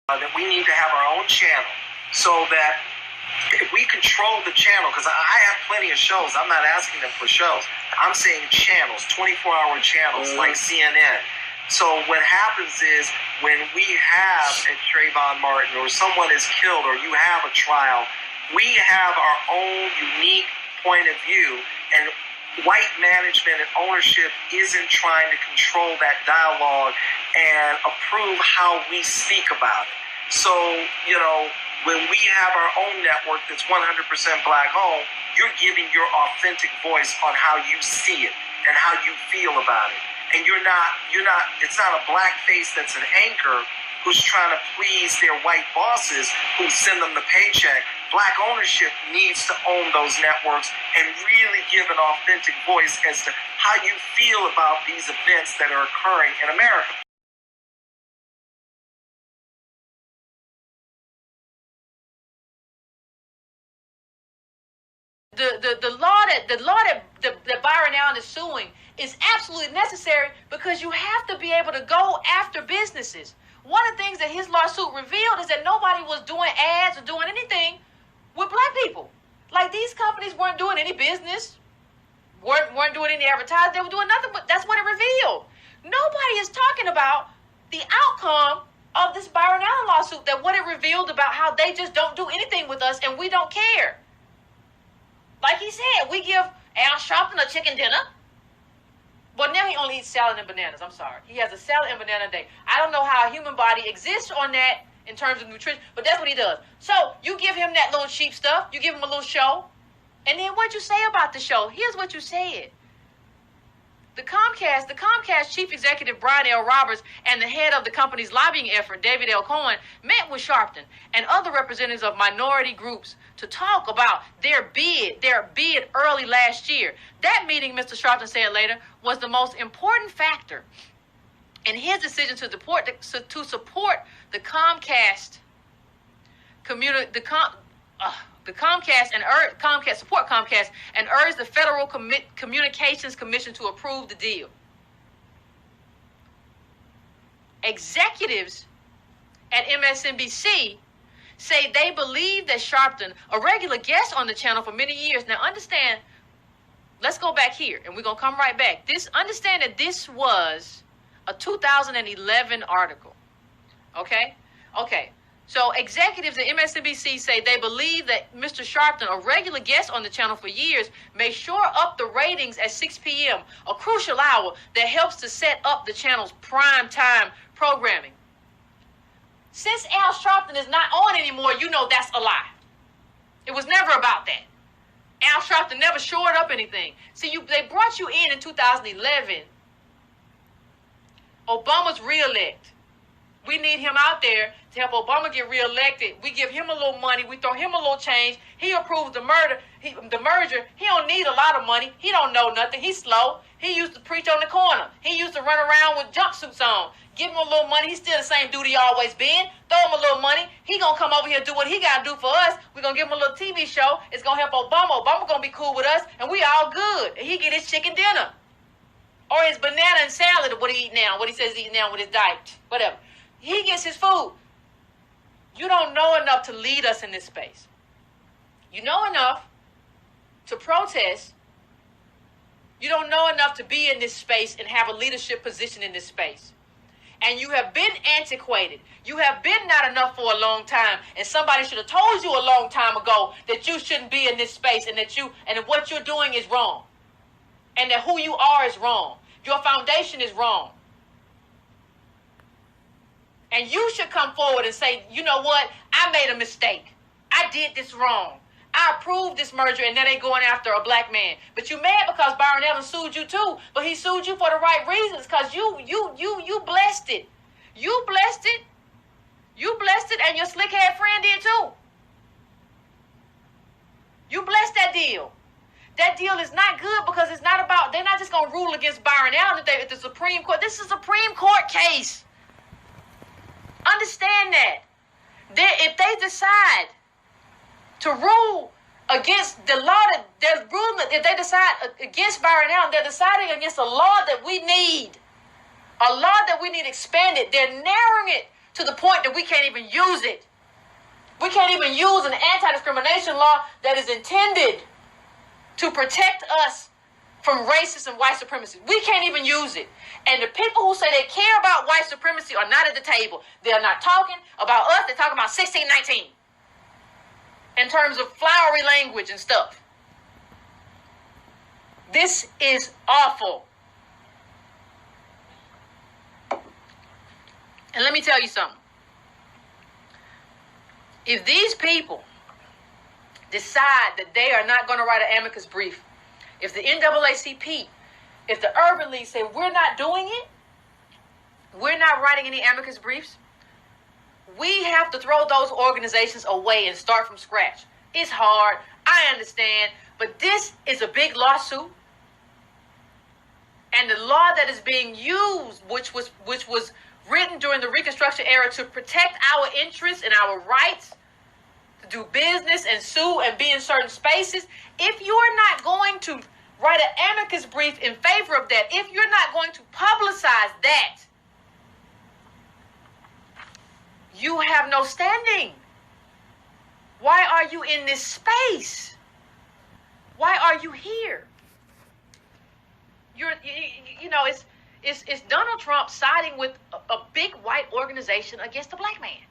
that we need to have our own channel so that if we control the channel, because I have plenty of shows. I'm not asking them for shows. I'm saying channels, 24-hour channels like CNN. So what happens is when we have a Trayvon Martin or someone is killed or you have a trial, we have our own unique point of view, and white management and ownership isn't trying to control that dialogue and approve how we speak about it. So, when we have our own network that's 100% black owned, you're giving your authentic voice on how you see it and how you feel about it. And it's not a black face that's an anchor who's trying to please their white bosses who send them the paycheck. Black ownership needs to own those networks and really give an authentic voice as to how you feel about these events that are occurring in America. The law that Byron Allen is suing is absolutely necessary because you have to be able to go after businesses. One of the things that his lawsuit revealed is that nobody was doing ads or doing anything with black people. Like, these companies weren't doing any business, weren't doing any advertising. They were doing nothing, but that's what it revealed. Nobody is talking about the outcome of this Byron Allen lawsuit, that what it revealed about how they just don't do anything with us and we don't care. Like he said, we give Al Sharpton a chicken dinner. Well, now he only eats salad and bananas. I'm sorry. He has a salad and banana day. I don't know how a human body exists on that in terms of nutrition, but that's what he does. So you give him that little cheap stuff. You give him a little show. And then what you say about the show? Here's what you said. The Comcast chief executive, Brian L. Roberts, and the head of the company's lobbying effort, David L. Cohen, met with Sharpton and other representatives of minority groups to talk about their bid early last year. That meeting, Mr. Sharpton said later, was the most important factor in his decision to support the Comcast and urge the Federal Communications Commission to approve the deal. Executives at MSNBC say they believe that Sharpton, a regular guest on the channel for many years. Now understand, let's go back here and we're going to come right back. Understand that this was a 2011 article. Okay. So executives at MSNBC say they believe that Mr. Sharpton, a regular guest on the channel for years, may shore up the ratings at 6 p.m., a crucial hour that helps to set up the channel's prime time programming. Since Al Sharpton is not on anymore, you know that's a lie. It was never about that. Al Sharpton never shored up anything. See, they brought you in 2011. Obama's reelect. We need him out there to help Obama get reelected. We give him a little money. We throw him a little change. He approves the merger. He don't need a lot of money. He don't know nothing. He's slow. He used to preach on the corner. He used to run around with jumpsuits on. Give him a little money. He's still the same dude he always been. Throw him a little money. He gonna come over here and do what he gotta do for us. We're gonna give him a little TV show. It's gonna help Obama. Obama gonna be cool with us, and we all good. And he get his chicken dinner. Or his banana and salad, or what he eat now. What he says he eat now with his diet. Whatever. He gets his food. You don't know enough to lead us in this space. You know enough to protest. You don't know enough to be in this space and have a leadership position in this space. And you have been antiquated. You have been not enough for a long time. And somebody should have told you a long time ago that you shouldn't be in this space and that what you're doing is wrong. And that who you are is wrong. Your foundation is wrong. And you should come forward and say, you know what? I made a mistake. I did this wrong. I approved this merger and now they going after a black man. But you mad because Byron Allen sued you too. But he sued you for the right reasons because you blessed it. You blessed it. You blessed it and your slick-haired friend did too. You blessed that deal. That deal is not good because it's not about, they're not just going to rule against Byron Allen at the Supreme Court. This is a Supreme Court case. Understand that. If they decide to rule against the law that they're ruling, if they decide against Byron Allen, they're deciding against a law that we need. A law that we need expanded. They're narrowing it to the point that we can't even use it. We can't even use an anti-discrimination law that is intended to protect us from racist and white supremacy. We can't even use it. And the people who say they care about white supremacy are not at the table. They're not talking about us. They're talking about 1619 in terms of flowery language and stuff. This is awful. And let me tell you something. If these people decide that they are not going to write an amicus brief, if the NAACP, if the Urban League say we're not doing it, we're not writing any amicus briefs, we have to throw those organizations away and start from scratch. It's hard, I understand, but this is a big lawsuit. And the law that is being used, which was written during the Reconstruction era to protect our interests and our rights to do business and sue and be in certain spaces, if you're not going to write an amicus brief in favor of that, if you're not going to publicize that, you have no standing. Why are you in this space? Why are you here? It's Donald Trump siding with a big white organization against a black man.